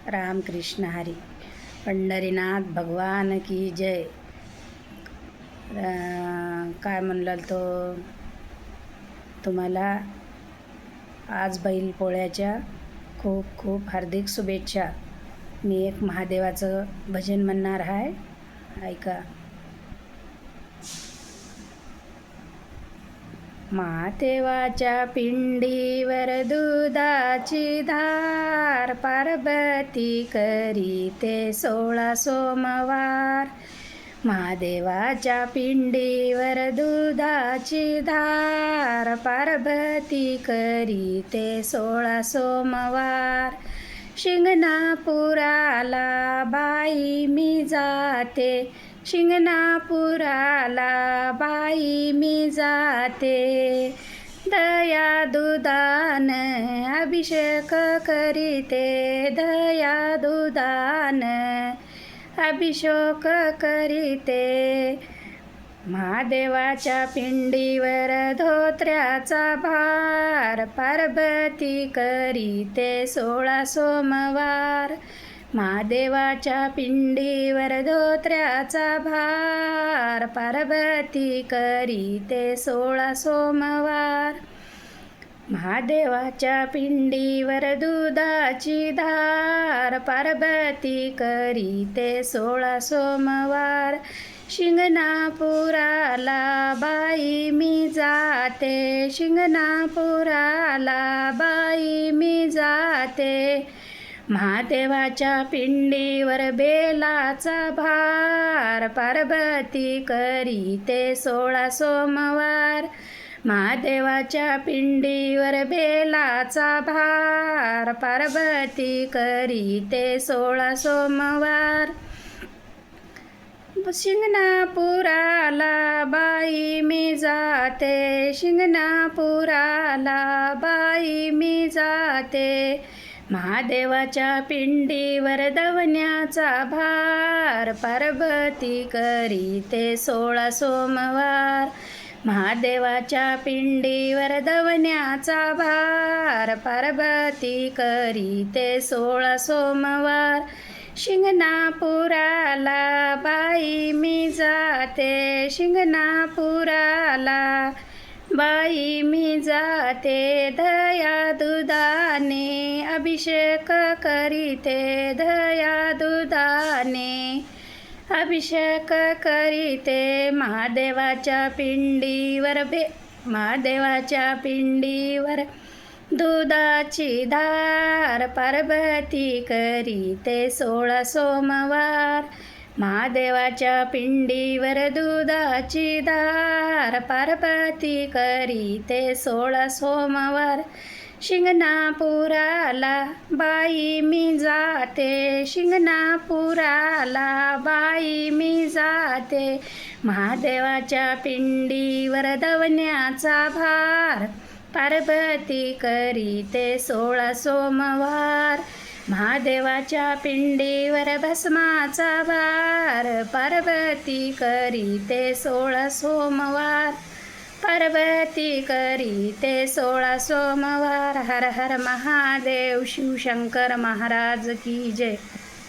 रामकृष्ण हरी. पंढरीनाथ भगवान की जय. काय म्हणलं तो तुम्हाला आज बैलपोळ्याच्या खूप खूप हार्दिक शुभेच्छा. मी एक महादेवाचं भजन म्हणणार आहे, ऐका. महादेवाच्या पिंडीवर दुधाची धार, पार्वती करीते 16 सोमवार. महादेवाच्या पिंडीवर दुधाची धार, पार्वती करीते 16 सोमवार. शिंगणापुराला बाई मी जाते, शिंगणापुराला बाई मी जाते. दया दुधान अभिषेक करीते, दया दुधान अभिषेक करीते. महादेवाच्या पिंडीवर धोत्र्याचा भार, पार्वती करीते 16 सोमवार. महादेवाच्या पिंडीवर धोत्र्याचा भार, पार्वती करीते 16 सोमवार. महादेवाच्या पिंडीवर दुधाची धार, पार्वती करीते 16 सोमवार. शिंगणापुराला बाई मी जाते, शिंगणापुराला बाई मी जाते. महादेवाच्या पिंडीवर बेलाचा भार, पार्वती करीते 16 सोमवार. महादेवाच्या पिंडीवर बेलाचा भार, पार्वती करीते 16 सोमवार. शिंगणापुराला बाई मी जाते, शिंगणापुराला बाई मी जाते. महादेवाच्या पिंडीवर दवण्याचा भार, पार्वती करीते 16 सोमवार. महादेवाच्या पिंडीवर दवण्याचा भार, पार्वती करीते 16 सोमवार. शिंगणापुराला बाई मी जाते, शिंगणापुराला बाई मी जाते. दया दुधाने अभिषेक करीते, दया दुधाने अभिषेक करीते. महादेवाच्या पिंडीवर महादेवाच्या पिंडीवर दुधाची धार, पार्वती करीते 16 सोमवार. महादेवाच्या पिंडीवर दुधाची धार, पार्वती करीते 16 सोमवार. शिंगणापुराला बाई मी जाते, शिंगणापुराला बाई मी जाते. महादेवाच्या पिंडीवर दवण्याचा भार, पार्वती करीते 16 सोमवार. महादेवाच्या पिंडीवर भस्माचा भार, पार्वती करीते 16 सोमवार. पार्वती करीते 16 सोमवार. हर हर महादेव. शिवशंकर महाराज की जय.